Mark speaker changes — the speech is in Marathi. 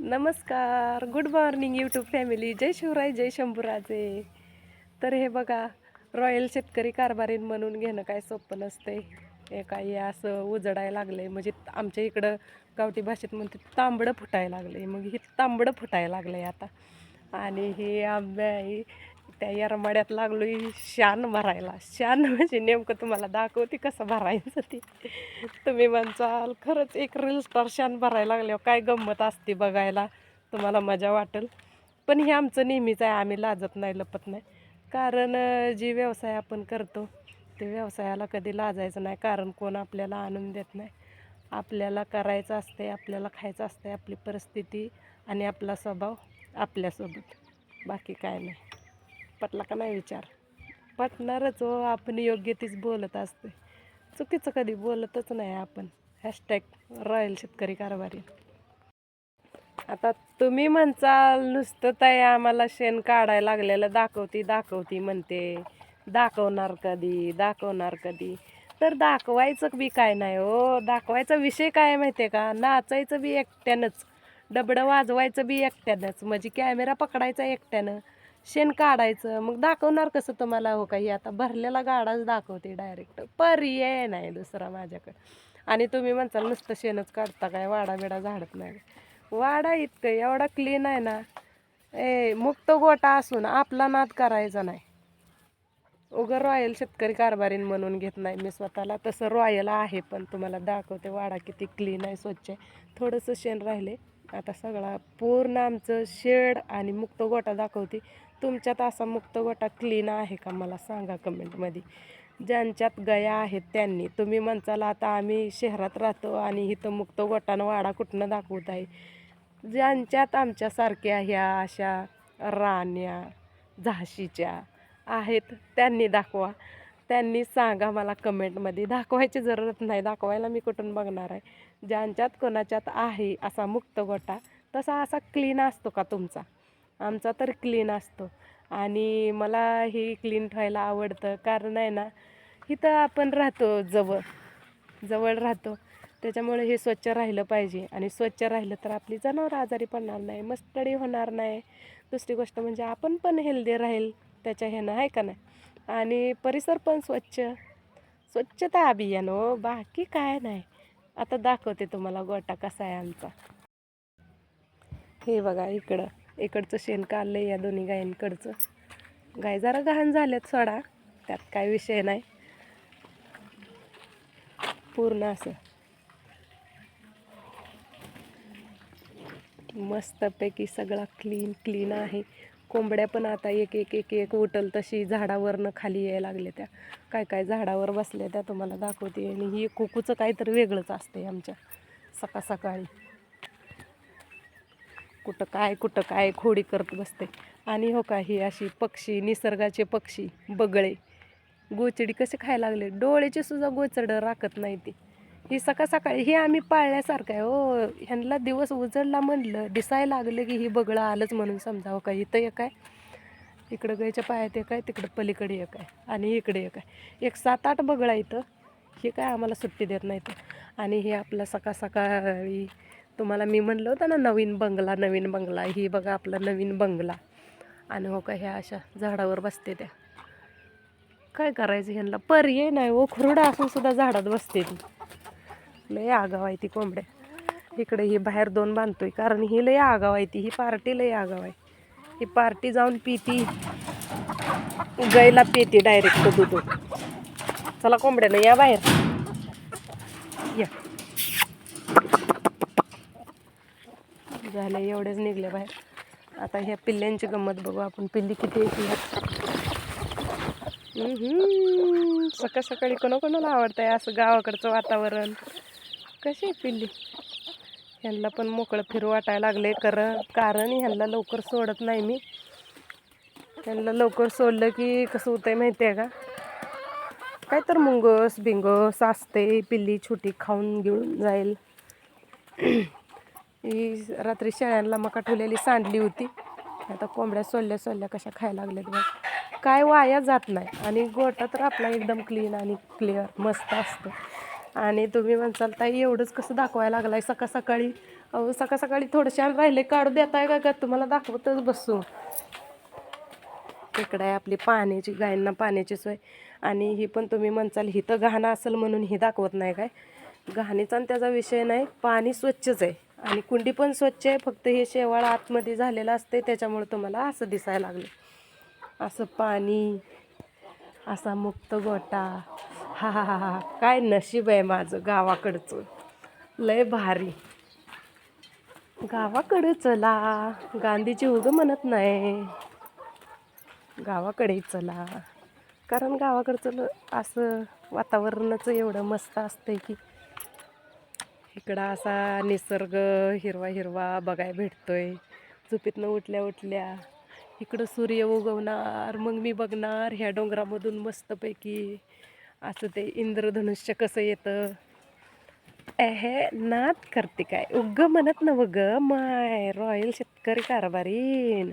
Speaker 1: नमस्कार, गुड मॉर्निंग यूट्यूब फॅमिली. जय शिवराय, जय शंभूराजे. तर हे बघा, रॉयल शेतकरी कारभारीण म्हणून घेणं काय सोपं नसतंय. हे काही असं उजडायला लागलंय, म्हणजे आमच्या इकडं गावठी भाषेत म्हणते तांबडं फुटायला लागलंय. मग हे तांबडं फुटायला लागलंय आता. आणि हे आंबे त्या येरमाड्यात लागलोय शान भरायला. शान म्हणजे नेमकं तुम्हाला दाखवते कसं भरायचं ते. तुम्ही म्हणसाल खरंच एक रील स्टार शान भरायला लागल्यावर काय गंमत असते बघायला, तुम्हाला मजा वाटेल. पण हे आमचं नेहमीच आहे, आम्ही लाजत नाही, लपत नाही. कारण जी व्यवसाय आपण करतो ते व्यवसायाला कधी लाजायचं नाही, कारण कोण आपल्याला आणून देत नाही. आपल्याला करायचं असते, आपल्याला खायचं असते, आपली परिस्थिती आणि आपला स्वभाव आपल्यासोबत, बाकी काय नाही. पटला का नाही विचार? पटणारच हो, आपण योग्य तीच बोलत असते, चुकीचं कधी बोलतच नाही आपण. हॅशटॅग रॉयल शेतकरी कारभारी. आता तुम्ही म्हणसाल नुसतं ताई आम्हाला शेण काढायला लागलेलं दाखवती म्हणते, दाखवणार कधी दाखवणार कधी. तर दाखवायचं बी काय नाही हो, दाखवायचा विषय काय माहिती आहे का? नाचायचं बी एकट्यानंच, डबडं वाजवायचं बी एकट्यानंच, म्हणजे कॅमेरा पकडायचा एकट्यानं, शेण काढायचं. मग दाखवणार कसं तुम्हाला? हो काही आता भरलेला गाडाच दाखवते डायरेक्ट, पर्याय नाही दुसरा माझ्याकडे. आणि तुम्ही म्हणसाल नुसतं शेणच काढता काय, वाडा बिडा झाडत नाही? वाडा इतकं एवढा क्लीन आहे ना. मुक्त गोटा असून आपला नाद करायचा नाही. उगं रॉयल शेतकरी कारभारीण म्हणून घेत नाही मी स्वतःला, तसं रॉयल आहे. पण तुम्हाला दाखवते वाडा किती क्लीन आहे, स्वच्छ आहे. थोडंसं शेण राहिले, आता सगळा पूर्ण आमचं शेड आणि मुक्त गोटा दाखवते. तुमच्यात असा मुक्त गोटा क्लीन आहे का मला सांगा कमेंटमध्ये. ज्यांच्यात गया आहेत त्यांनी. तुम्ही म्हणसाल आता आम्ही शहरात राहतो आणि इथं मुक्त गोटानं वाडा कुठनं दाखवत आहे. ज्यांच्यात आमच्यासारख्या ह्या अशा राण्या झाशीच्या आहेत त्यांनी दाखवा. त्यांनी सांगा मला कमेंटमध्ये. दाखवायची जरूरत नाही, दाखवायला मी कुठून बघणार आहे. ज्यांच्यात कोणाच्यात आहे असा मुक्त गोटा, तसा असा क्लीन असतो का तुमचा? आमचा तर क्लीन असतो. आणि मला हे क्लीन ठेवायला आवडतं, कारण आहे ना, इथं आपण राहतो जवळ राहतो, त्याच्यामुळे हे स्वच्छ राहिलं पाहिजे. आणि स्वच्छ राहिलं तर आपली जनावरं आजारी पडणार नाही, मस्तडी होणार नाही. दुसरी गोष्ट म्हणजे आपण पण हेल्दी राहील त्याच्या ह्यानं, आहे का नाही? आणि परिसर पण स्वच्छता अभियान हो, बाकी काय नाही. आता दाखवते तुम्हाला गोटा कसा आहे आमचा. हे बघा, इकडचं शेण काढलं या दोन्ही गायींकडचं. गाय जरा गहाण झाल्यात सोडा, त्यात काय विषय नाही. पूर्ण असं मस्तपैकी सगळा क्लीन आहे. कोंबड्या पण आता एक एक एक एक उठल तशी झाडावरनं खाली यायला लागले त्या. काय झाडावर बसल्या त्या तुम्हाला दाखवते. आणि ही कुकूचं काहीतरी वेगळंच असते आमच्या. सकाळी कुठं काय खोडी करत बसते. आणि हो का, ही अशी पक्षी, निसर्गाचे पक्षी, बगळे, गोचडी कसे खायला लागले. डोळ्याचे सुद्धा गोचडं राखत नाही ती. ही सकाळी हे आम्ही पाळल्यासारखं आहे हो. ह्यांना दिवस उजडला म्हणलं, दिसायला लागलं की ही बगळं आलंच म्हणून समजावं. का इथं एक आहे, इकडं गायच्या पायात एक आहे, तिकडं पलीकडे एक आहे, आणि इकडे एक आहे. एक 7-8 बगळा इथं. हे काय आम्हाला सुट्टी देत नाही तर. आणि हे आपलं सकाळी तुम्हाला मी म्हणलं होतं ना, नवीन बंगला. ही बघा आपला नवीन बंगला. आणि हो का, ह्या अशा झाडावर बसते त्या. काय करायचं ह्यांना? पर्याय नाही हो, खुरडा असून सुद्धा झाडात बसते ती. लय आगाव आहे ती कोंबड्या. इकडे ही बाहेर 2 बांधतोय, कारण ही लय आगाव आहे ती. ही पार्टी लय आगाव आहे. ही पार्टी जाऊन पिती, गायला पिती डायरेक्ट दूध. चला कोंबड्यानं या बाहेर या. झालं एवढेच निघले बाहेर. आता ह्या पिल्ल्यांची गंमत बघू आपण. पिल्ली किती येते सकाळी कोणाला आवडतंय असं गावाकडचं वातावरण. कशी पिल्ली, ह्यांना पण मोकळं फिरू वाटायला लागले. कारण ह्यांना लवकर सोडत नाही मी. ह्यांना लवकर सोडलं की कसं होतंय माहिती आहे का? काय तर बिंगस असते. पिल्ली छोटी खाऊन घेऊन जाईल. ही रात्री शेळ्यांना मका ठेवलेली सांडली होती. आता कोंबड्या सोलल्या कशा खायला लागल्यात बघ. काय वाया जात नाही. आणि गोठा तर आपला एकदम क्लीन आणि क्लिअर मस्त असतं. आणि तुम्ही म्हणसाल ताई एवढंच कसं दाखवायला लागलाय सकाळ सकाळी. अहो सकाळ सकाळी थोडेसे राहिले काढू देताय का तुम्हाला दाखवतच बसू. इकडे आहे आपली पाण्याची, गायींना पाण्याची सोय. आणि ही पण तुम्ही म्हणसाल ही तर घाण असेल म्हणून ही दाखवत नाही काय. घाणीचा आणि त्याचा विषय नाही, पाणी स्वच्छच आहे आणि कुंडी पण स्वच्छ आहे. फक्त हे शेवाळ आतमध्ये झालेलं असते त्याच्यामुळे तुम्हाला असं दिसायला लागलं. असं पाणी, असा मुक्त गोटा. हा हा हा हा, काय नशीब आहे माझं गावाकडचं, लय भारी. गावाकडे चला, गांधीजी उगं म्हणत नाही, गावाकडे चला. कारण गावाकडचं असं वातावरणच एवढं मस्त असतंय की इकडं असा निसर्ग हिरवा हिरवा बघायला भेटतोय. झोपेतनं उठल्या उठल्या इकडं सूर्य उगवणार, मग मी बघणार ह्या डोंगरामधून मस्तपैकी असं ते इंद्रधनुष्य कसं येतं. नाद करते काय, उग्ग म्हणत नव ग माय रॉयल शेतकरी कारभारीन.